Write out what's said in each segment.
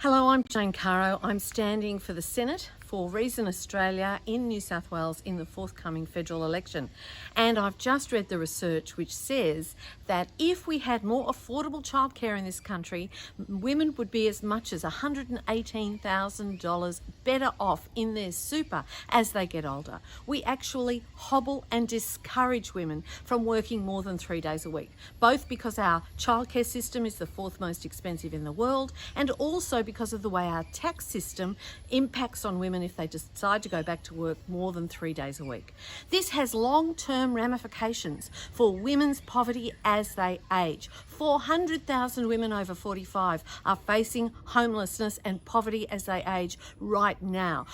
Hello, I'm Jane Caro. I'm standing for the Senate for Reason Australia in New South Wales in the forthcoming federal election. And I've just read the research which says that if we had more affordable childcare in this country, women would be as much as $118,000 better off in their super as they get older. We actually hobble and discourage women from working more than 3 days a week, both because our childcare system is the fourth most expensive in the world, and also because of the way our tax system impacts on women if they decide to go back to work more than 3 days a week. This has long-term ramifications for women's poverty as they age. 400,000 women over 45 are facing homelessness and poverty as they age right now.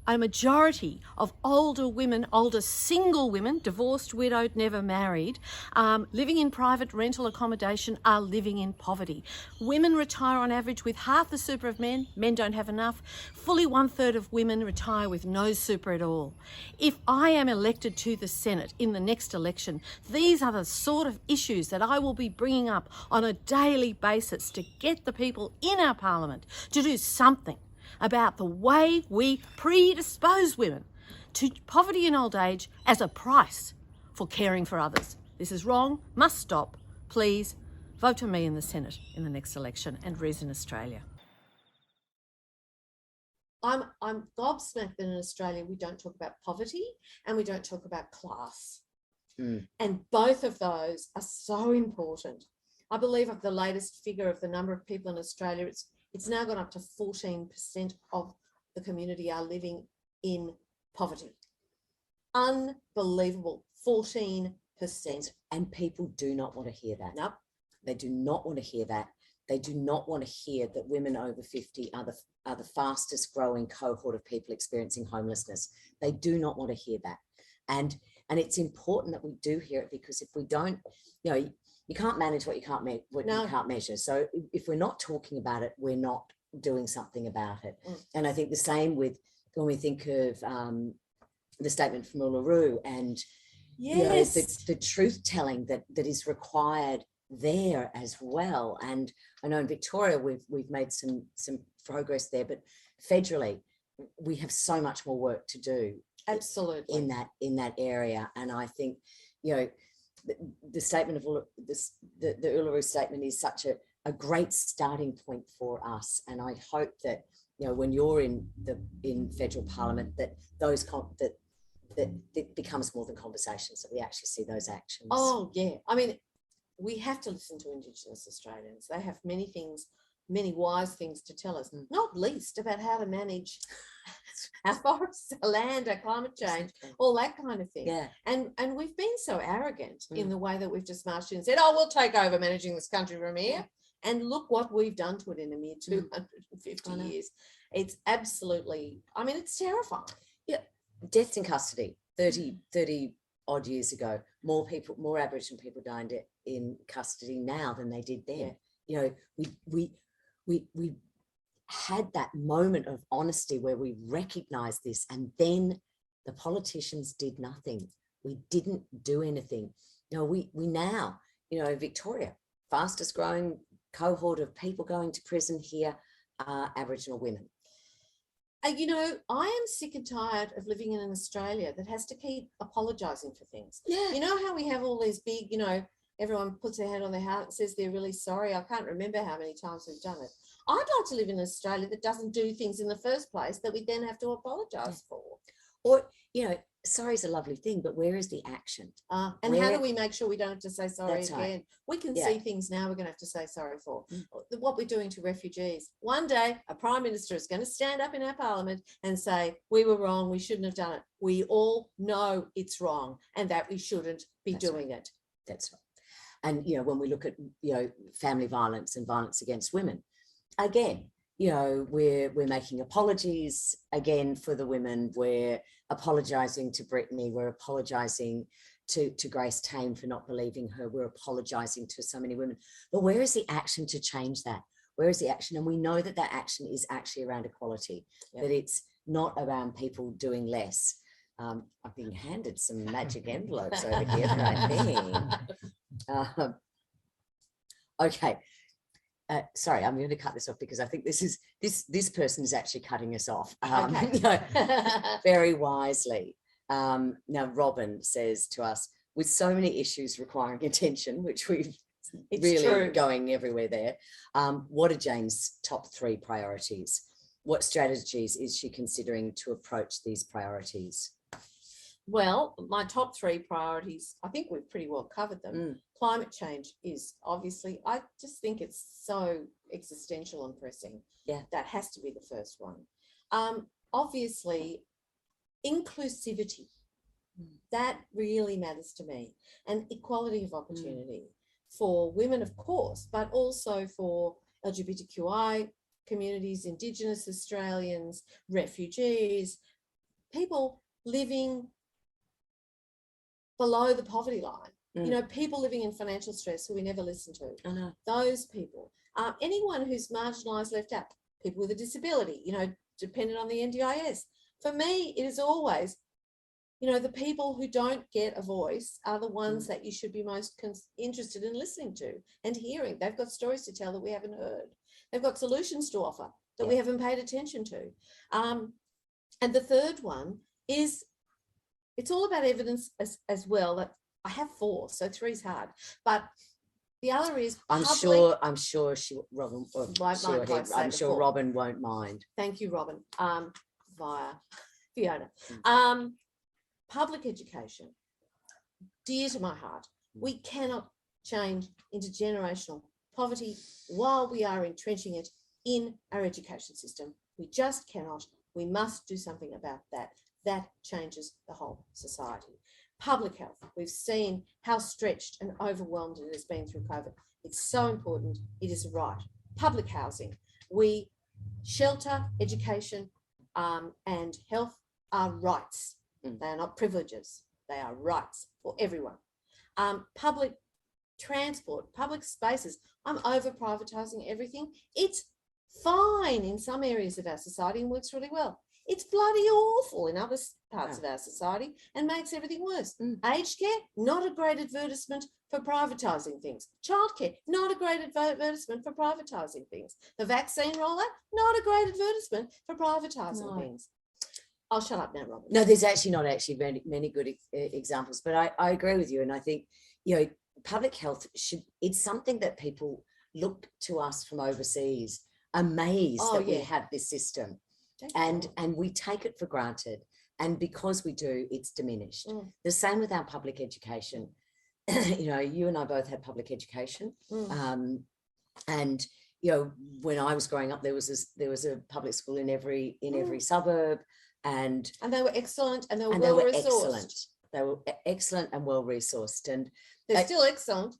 A majority of older women, older single women, divorced, widowed, never married, living in private rental accommodation are living in poverty. Women retire on average with half the super of men. Men don't have enough. Fully 1/3 of women retire with no super at all. If I am elected to the Senate in the next election, these are the sort of issues that I will be bringing up on a daily basis to get the people in our parliament to do something about the way we predispose women to poverty in old age as a price for caring for others. This is wrong, must stop. Please vote for me in the Senate in the next election and Reason Australia. I'm gobsmacked that in Australia we don't talk about poverty and we don't talk about class. And both of those are so important. I believe of the latest figure of the number of people in Australia, it's now gone up to 14% of the community are living in poverty. Unbelievable, 14%. And people do not want to hear that. Nope. They do not want to hear that. They do not want to hear that women over 50 are the fastest growing cohort of people experiencing homelessness. They do not want to hear that. And it's important that we do hear it, because if we don't, you can't manage what you can't measure. So if we're not talking about it, we're not doing something about it. And I think the same with when we think of the statement from Uluru and the truth telling that is required there as well. And I know in Victoria we've made some progress there, but federally we have so much more work to do. Absolutely. in that area. And I think the statement of the Uluru statement is such a great starting point for us. And I hope that when you're in federal parliament, that that it becomes more than conversations, that we actually see those actions. Oh yeah, I mean, we have to listen to Indigenous Australians. They have many wise things to tell us, not least about how to manage our forests, our land, our climate change, all that kind of thing. Yeah. And we've been so arrogant in the way that we've just marched in and said, oh, we'll take over managing this country from here. And look what we've done to it in a mere 250 years. It's absolutely, I mean, it's terrifying. Yeah. Deaths in custody, 30 odd years ago, more Aboriginal people died in custody now than they did then. We had that moment of honesty where we recognized this, and then the politicians did nothing. We didn't do anything. We now, Victoria, fastest growing cohort of people going to prison here are Aboriginal women. I am sick and tired of living in an Australia that has to keep apologising for things. Yeah. You know how we have all these big, everyone puts their hand on their heart and says they're really sorry. I can't remember how many times we've done it. I'd like to live in Australia that doesn't do things in the first place that we then have to apologise for. Or, sorry is a lovely thing, but where is the action? And how do we make sure we don't have to say sorry again? Right. We can see things now we're going to have to say sorry for. What we're doing to refugees. One day, a Prime Minister is going to stand up in our Parliament and say, we were wrong, we shouldn't have done it. We all know it's wrong and that we shouldn't be doing it. That's right. And, when we look at, family violence and violence against women, again, we're making apologies again for the women. We're apologising to Brittany. We're apologising to Grace Tame for not believing her. We're apologising to so many women. But where is the action to change that? Where is the action? And we know that action is actually around equality, that it's not around people doing less. I've been handed some magic envelopes over here, I think. Okay. sorry, I'm going to cut this off because I think this person is actually cutting us off. Okay. Very wisely. Now, Robin says to us, with so many issues requiring attention, which it's really true. Going everywhere there. What are Jane's top 3 priorities? What strategies is she considering to approach these priorities? Well, my top 3 priorities, I think we've pretty well covered them. Climate change is obviously, I just think it's so existential and pressing. Yeah. That has to be the first one. Obviously, inclusivity, that really matters to me. And equality of opportunity for women, of course, but also for LGBTQI communities, Indigenous Australians, refugees, people living below the poverty line, you know, people living in financial stress who we never listen to. I know. Those people, anyone who's marginalised, left out, people with a disability, you know, dependent on the NDIS. For me, it is always, you know, the people who don't get a voice are the ones that you should be most interested in listening to and hearing. They've got stories to tell that we haven't heard. They've got solutions to offer that we haven't paid attention to. And the third one is, it's all about evidence as well. That I have 4, so 3 is hard. But the other is I'm sure Robin. I'm sure Robin won't mind. Thank you, Robin. Via Fiona. Public education, dear to my heart. We cannot change intergenerational poverty while we are entrenching it in our education system. We just cannot. We must do something about that. That changes the whole society. Public health, we've seen how stretched and overwhelmed it has been through COVID. It's so important. It is right. Public housing, shelter, education, and health are rights. They are not privileges. They are rights for everyone. Public transport, public spaces. I'm over privatising everything. It's fine in some areas of our society and works really well. It's bloody awful in other parts of our society and makes everything worse. Aged care, not a great advertisement for privatising things. Childcare, not a great advertisement for privatising things. The vaccine rollout, not a great advertisement for privatising things. I'll shut up now, Robin. No, there's actually not many good examples, but I agree with you. And I think, you know, public health it's something that people look to us from overseas, amazed that we have this system. And we take it for granted. And because we do, it's diminished. The same with our public education. You know, you and I both had public education. And, you know, when I was growing up, there was a public school in every suburb. And they were excellent and they were well resourced. They were excellent and well resourced. And they're still excellent,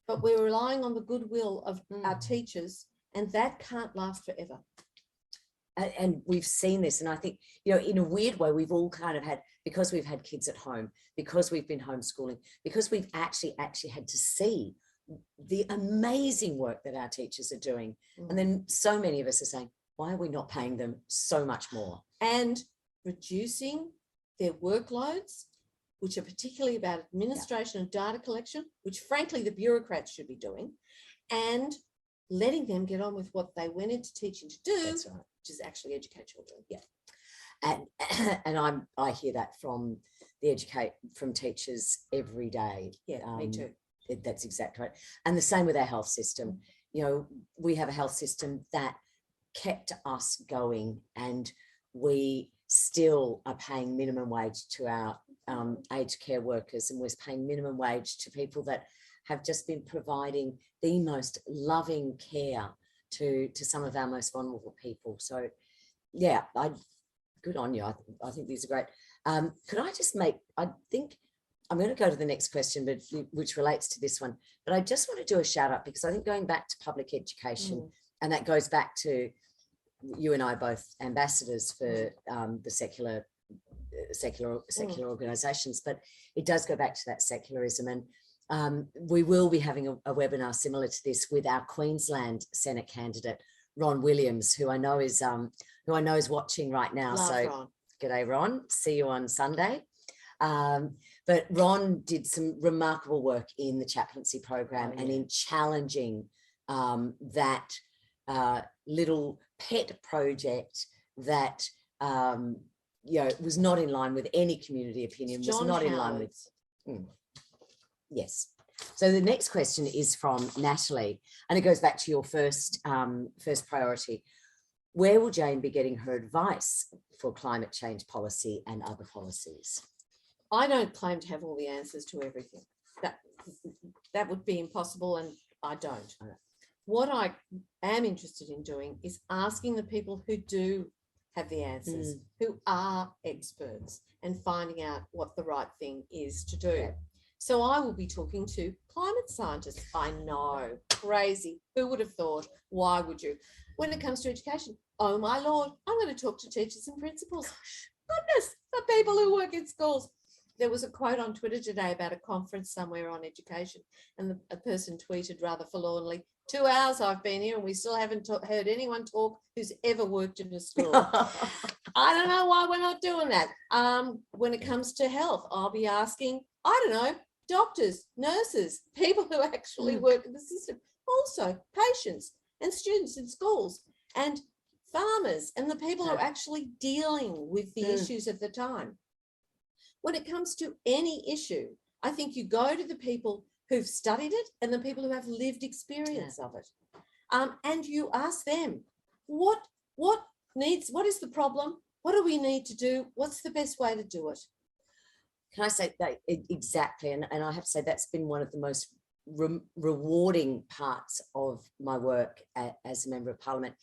but we're relying on the goodwill of our teachers, and that can't last forever. And we've seen this, and I think, you know, in a weird way, we've all kind of had, because we've had kids at home, because we've been homeschooling, because we've actually had to see the amazing work that our teachers are doing. And then so many of us are saying, why are we not paying them so much more? And reducing their workloads, which are particularly about administration and data collection, which frankly the bureaucrats should be doing, and letting them get on with what they went into teaching to do, which is actually educate children. And I hear that from teachers every day. Me too. That's exactly right. And the same with our health system. You know, we have a health system that kept us going, and we still are paying minimum wage to our aged care workers, and we're paying minimum wage to people that have just been providing the most loving care to some of our most vulnerable people. So yeah, good on you. I think these are great. Could I just I think I'm going to go to the next question, but which relates to this one, but I just want to do a shout out, because I think going back to public education, and that goes back to you and I, both ambassadors for the secular organisations, but it does go back to that secularism. And we will be having a webinar similar to this with our Queensland Senate candidate, Ron Williams, who I know is watching right now. Love Ron. G'day, Ron. See you on Sunday. But Ron did some remarkable work in the chaplaincy program and in challenging that little pet project that was not in line with any community opinion, was John not in Howard. line with. Yes. So the next question is from Natalie, and it goes back to your first priority. Where will Jane be getting her advice for climate change policy and other policies? I don't claim to have all the answers to everything. That would be impossible, and I don't. What I am interested in doing is asking the people who do have the answers, who are experts, and finding out what the right thing is to do. Yeah. So I will be talking to climate scientists. I know, crazy. Who would have thought? Why would you? When it comes to education, oh my Lord, I'm going to talk to teachers and principals. Goodness, the people who work in schools. There was a quote on Twitter today about a conference somewhere on education, and a person tweeted rather forlornly, 2 hours I've been here and we still haven't heard anyone talk who's ever worked in a school. I don't know why we're not doing that. When it comes to health, I'll be asking, I don't know, doctors, nurses, people who actually work in the system, also patients and students in schools, and farmers and the people who are actually dealing with the issues of the time. When it comes to any issue, I think you go to the people who've studied it and the people who have lived experience of it. And you ask them, what is the problem? What do we need to do? What's the best way to do it? Can I say that exactly? And I have to say that's been one of the most rewarding parts of my work as a member of parliament,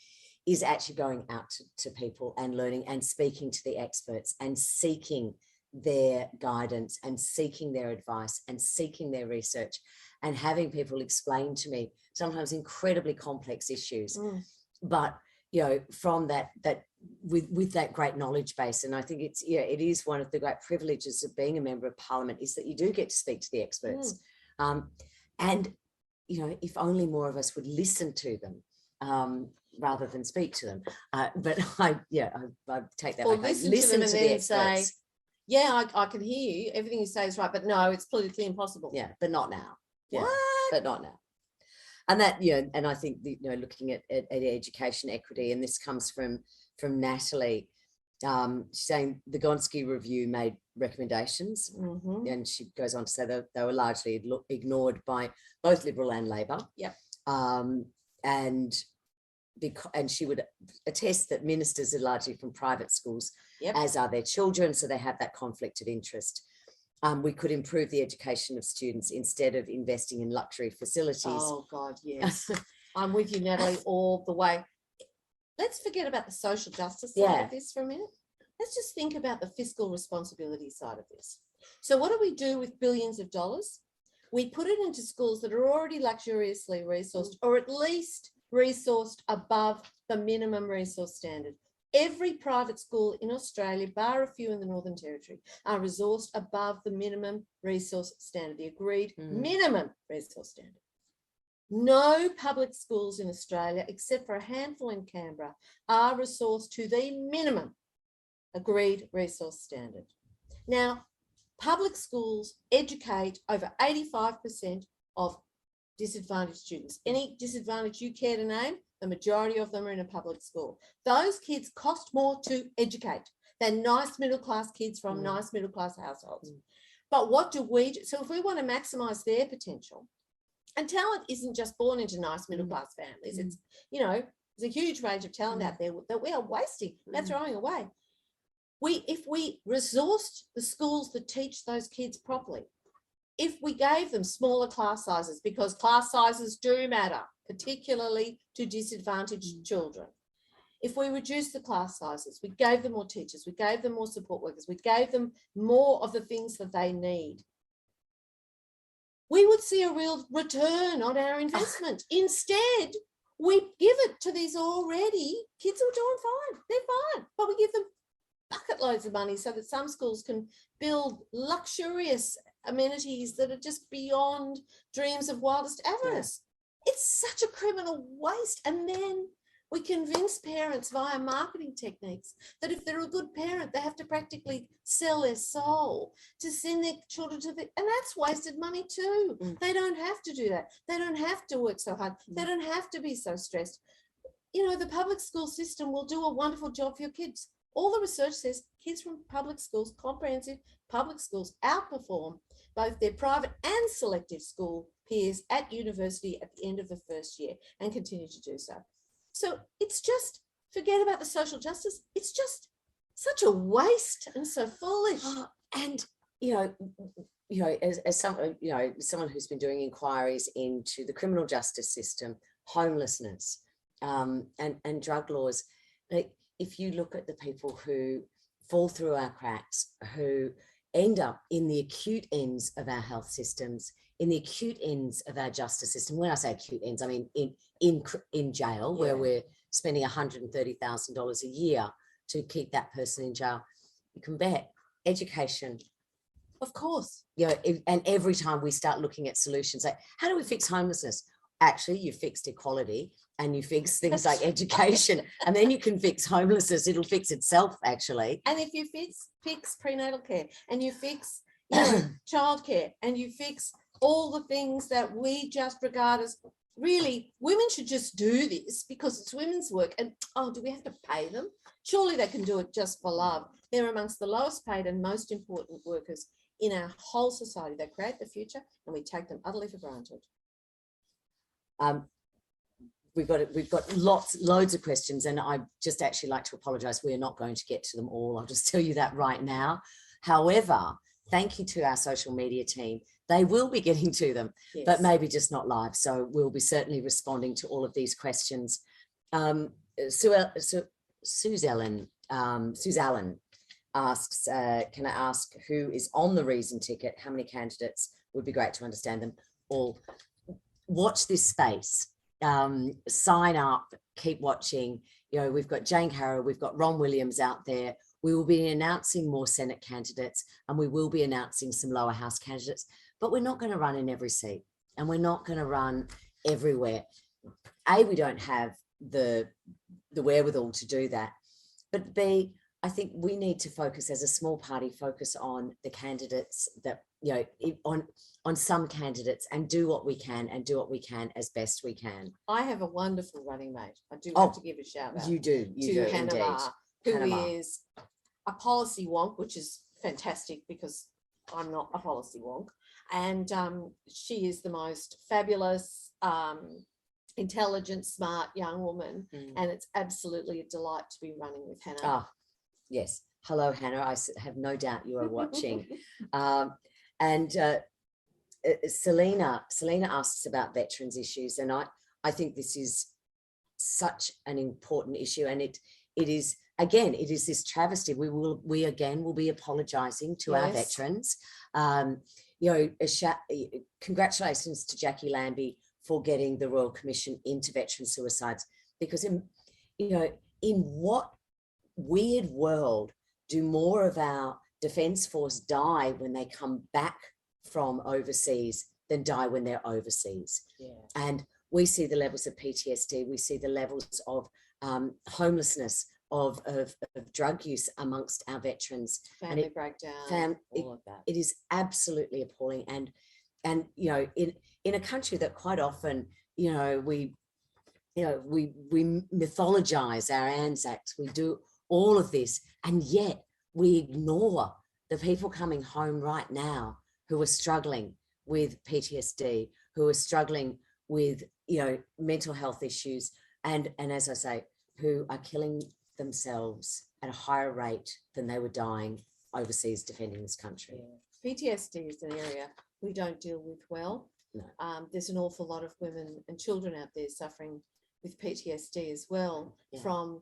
is actually going out to people and learning and speaking to the experts and seeking their guidance and seeking their advice and seeking their research, and having people explain to me sometimes incredibly complex issues, but from that with that great knowledge base. And I think it is one of the great privileges of being a member of parliament, is that you do get to speak to the experts. And if only more of us would listen to them rather than speak to them. But I take that or back. Listen to the experts. Say, yeah, I can hear you. Everything you say is right, but no, it's politically impossible. Yeah, but not now. Yeah, what? but not now. And that, and I think, looking at education equity, and this comes from Natalie, saying the Gonski review made recommendations, and she goes on to say that they were largely ignored by both Liberal and Labor. Yep. And she would attest that ministers are largely from private schools, as are their children, so they have that conflict of interest. We could improve the education of students instead of investing in luxury facilities. Oh God, yes. I'm with you, Natalie, all the way. Let's forget about the social justice side of this for a minute. Let's just think about the fiscal responsibility side of this. So what do we do with billions of dollars? We put it into schools that are already luxuriously resourced, or at least resourced above the minimum resource standard. Every private school in Australia, bar a few in the Northern Territory, are resourced above the minimum resource standard, the agreed minimum resource standard. No public schools in Australia, except for a handful in Canberra, are resourced to the minimum agreed resource standard. Now, public schools educate over 85% of disadvantaged students. Any disadvantage you care to name, the majority of them are in a public school. Those kids cost more to educate than nice middle-class kids from nice middle-class households. But what do we do? So if we want to maximise their potential, and talent isn't just born into nice middle-class families. It's, there's a huge range of talent out there that we are wasting, we're throwing away. If we resourced the schools that teach those kids properly, if we gave them smaller class sizes, because class sizes do matter, particularly to disadvantaged children. If we reduced the class sizes, we gave them more teachers, we gave them more support workers, we gave them more of the things that they need, we would see a real return on our investment. Instead, we give it to these already kids who are doing fine. They're fine, but we give them bucket loads of money so that some schools can build luxurious amenities that are just beyond dreams of wildest avarice. It's such a criminal waste. And then We convince parents via marketing techniques that if they're a good parent, they have to practically sell their soul to send their children to the, and that's wasted money too. They don't have to do that. They don't have to work so hard. They don't have to be so stressed. You know, the public school system will do a wonderful job for your kids. All the research says kids from public schools, comprehensive public schools, outperform both their private and selective school peers at university at the end of the first year and continue to do so. So it's just, forget about the social justice. It's just such a waste and so foolish. And, as someone who's been doing inquiries into the criminal justice system, homelessness, and drug laws, like, if you look at the people who fall through our cracks, who end up in the acute ends of our health systems, in the acute ends of our justice system. When I say acute ends, I mean in jail, where we're spending $130,000 a year to keep that person in jail. You can bet education, Of course. and every time we start looking at solutions, like, how do we fix homelessness? Actually, you fixed equality and you fix things like education, and then you can fix homelessness. It'll fix itself, actually. And if you fix prenatal care, and you fix childcare, and you fix all the things that we just regard as, really, women should just do this because it's women's work. And do we have to pay them? Surely they can do it just for love. They're amongst the lowest paid and most important workers in our whole society. They create the future and we take them utterly for granted. We've got loads of questions, and I just actually like to apologise. We're not going to get to them all. I'll just tell you that right now. However, thank you to our social media team. They will be getting to them, yes, but maybe just not live. So we'll be certainly responding to all of these questions. Sue Allen asks, can I ask who is on the reason ticket? How many candidates? Would be great to understand them all. Watch this space. Sign up, keep watching. We've got Jane Caro, we've got Ron Williams out there. We will be announcing more Senate candidates, and we will be announcing some lower house candidates, but we're not going to run in every seat, and we're not going to run everywhere. A, we don't have the wherewithal to do that, but B, I think we need to focus as a small party, focus on the candidates that, on some candidates, and do what we can as best we can. I have a wonderful running mate. I do have to give a shout out. You do to Hannah Maher, who Hannah Maher is a policy wonk, which is fantastic because I'm not a policy wonk. And she is the most fabulous, intelligent, smart young woman. And it's absolutely a delight to be running with Hannah. Yes. Hello, Hannah. I have no doubt you are watching. Selena asks about veterans issues, and I think this is such an important issue, and it is this travesty. We again will be apologising to our veterans. Congratulations to Jackie Lambie for getting the Royal Commission into veteran suicides, because in what weird world do more of our Defence Force die when they come back from overseas than die when they're overseas? And we see the levels of PTSD, we see the levels of homelessness, of drug use amongst our veterans, family breakdown, all of that. It is absolutely appalling. And in a country that quite often we mythologize our Anzacs, we do all of this, and yet we ignore the people coming home right now who are struggling with PTSD, who are struggling with mental health issues, and as I say, who are killing themselves at a higher rate than they were dying overseas defending this country. PTSD is an area we don't deal with well. No. There's an awful lot of women and children out there suffering with PTSD as well, from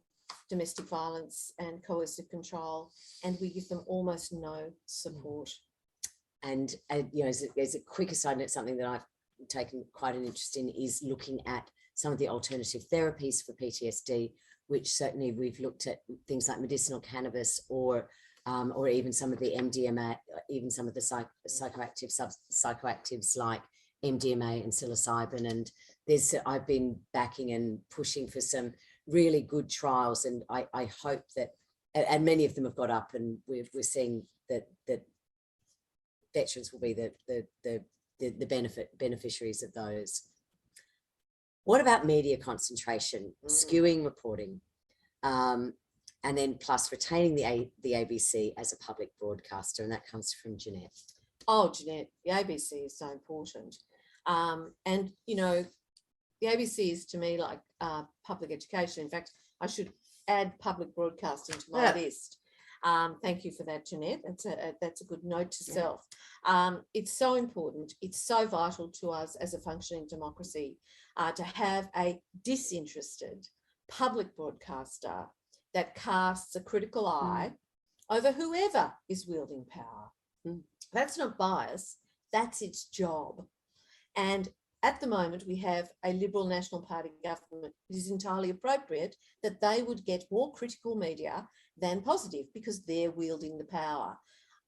domestic violence and coercive control, and we give them almost no support. And as a quick aside note, something that I've taken quite an interest in is looking at some of the alternative therapies for PTSD, which certainly we've looked at things like medicinal cannabis, or even some of the MDMA, even some of the psychoactives like MDMA and psilocybin. And I've been backing and pushing for some really good trials, and I hope that, and many of them have got up, and we're seeing that veterans will be the beneficiaries of those. What about media concentration, skewing reporting, and then plus retaining the ABC as a public broadcaster? And that comes from Jeanette. Oh, Jeanette, the ABC is so important. And, you know, the ABC is to me like public education. In fact, I should add public broadcasting to my list. Thank you for that, Jeanette. That's a good note to self. It's so important. It's so vital to us as a functioning democracy to have a disinterested public broadcaster that casts a critical eye over whoever is wielding power. That's not bias. That's its job. And at the moment, we have a Liberal National Party government. It is entirely appropriate that they would get more critical media than positive because they're wielding the power.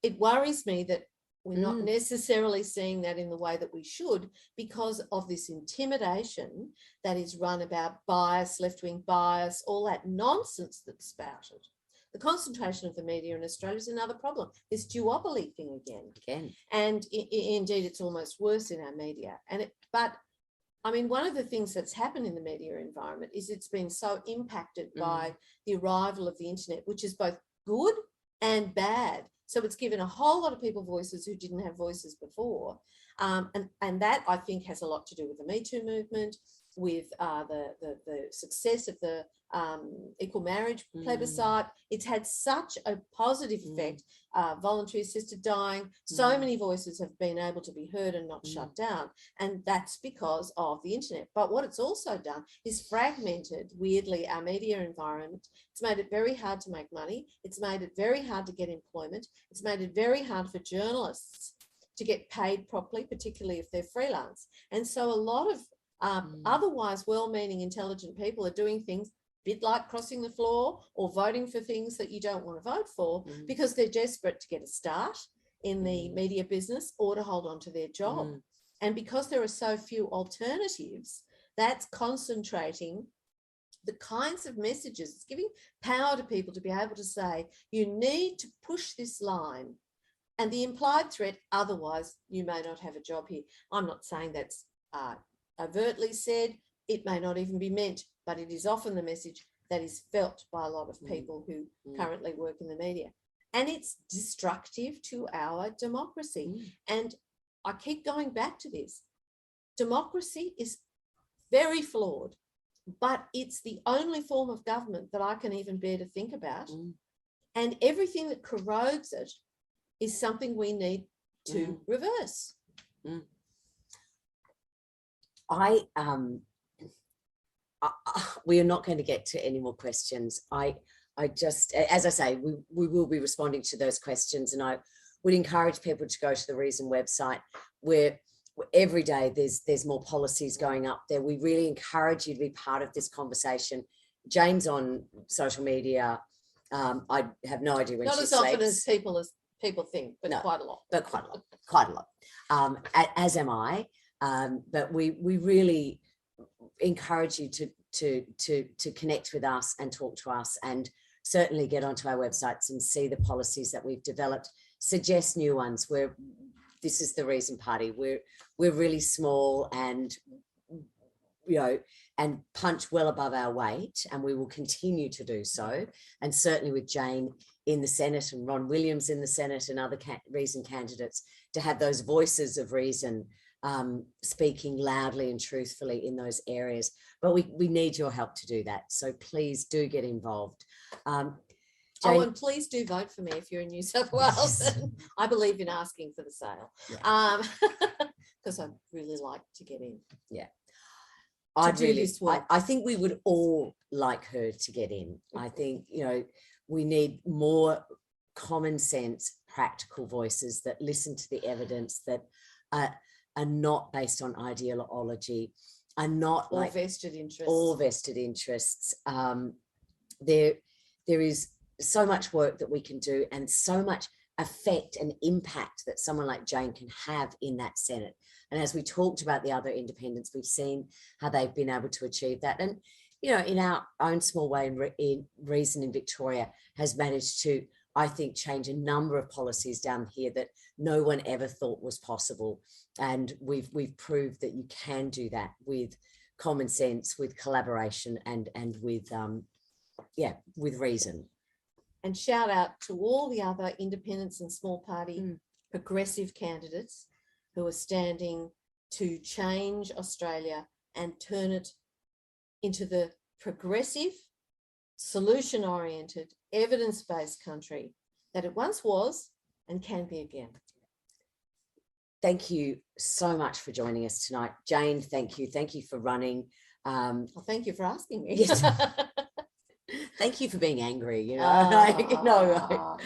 It worries me that we're not necessarily seeing that in the way that we should because of this intimidation that is run about bias, left-wing bias, all that nonsense that's spouted. The concentration of the media in Australia is another problem. This duopoly thing again. And indeed, it's almost worse in our media. But I mean, one of the things that's happened in the media environment is it's been so impacted by the arrival of the internet, which is both good and bad. So it's given a whole lot of people voices who didn't have voices before. And that, I think, has a lot to do with the Me Too movement, with the success of the equal marriage plebiscite. It's had such a positive effect. Voluntary assisted dying. So many voices have been able to be heard and not shut down. And that's because of the internet. But what it's also done is fragmented, weirdly, our media environment. It's made it very hard to make money. It's made it very hard to get employment. It's made it very hard for journalists to get paid properly, particularly if they're freelance. And so a lot of otherwise well-meaning, intelligent people are doing things a bit like crossing the floor or voting for things that you don't want to vote for because they're desperate to get a start in the media business or to hold on to their job. And because there are so few alternatives, that's concentrating the kinds of messages. It's giving power to people to be able to say, you need to push this line. And the implied threat, otherwise you may not have a job here. I'm not saying that's overtly said. It may not even be meant, but it is often the message that is felt by a lot of people who currently work in the media. And it's destructive to our democracy. And I keep going back to this. Democracy is very flawed, but it's the only form of government that I can even bear to think about. And everything that corrodes it is something we need to reverse. We are not going to get to any more questions. I just, as I say, we will be responding to those questions, and I would encourage people to go to the Reason website where every day there's more policies going up there. We really encourage you to be part of this conversation. Jane's on social media. I have no idea when she sleeps. Not as often as people think, but quite a lot. But quite a lot. As am I. But we really encourage you to connect with us and talk to us, and certainly get onto our websites and see the policies that we've developed. Suggest new ones. This is the Reason Party. We're really small and and punch well above our weight, and we will continue to do so. And certainly with Jane in the Senate and Ron Williams in the Senate and other Reason candidates, to have those voices of reason speaking loudly and truthfully in those areas. But we need your help to do that. So please do get involved. Jane, and please do vote for me if you're in New South Wales. I believe in asking for the sale. Because I'd really like to get in. Yeah. I think we would all like her to get in. I think, we need more common sense, practical voices that listen to the evidence, that are not based on ideology, are not all like vested interests. All vested interests. There is so much work that we can do, and so much effect and impact that someone like Jane can have in that Senate. And as we talked about the other independents, we've seen how they've been able to achieve that. And you know, in our own small way, in Reason in Victoria has managed to, I think, change a number of policies down here that no one ever thought was possible. And we've proved that you can do that with common sense, with collaboration, and with with reason. And shout out to all the other independents and small party progressive candidates who are standing to change Australia and turn it into the progressive, solution-oriented, evidence-based country that it once was and can be again. Thank you so much for joining us tonight. Jane, thank you. Thank you for running. Well, thank you for asking me. Yes. Thank you for being angry, you know.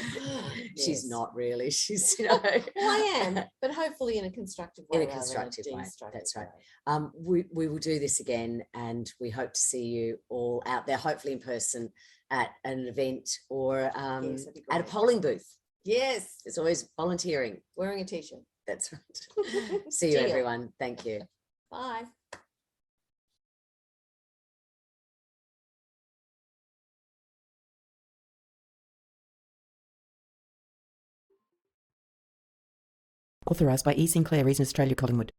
She's Yes. not really. She's, you know. Well, I am, but hopefully in a constructive way. In a constructive way. That's right. We will do this again, and we hope to see you all out there, hopefully in person at an event or Yes, at a polling booth. Yes. It's always volunteering. Wearing a t-shirt. That's right. See you, everyone. Thank you. Bye. Authorised by E. Sinclair, Reason Australia, Collingwood.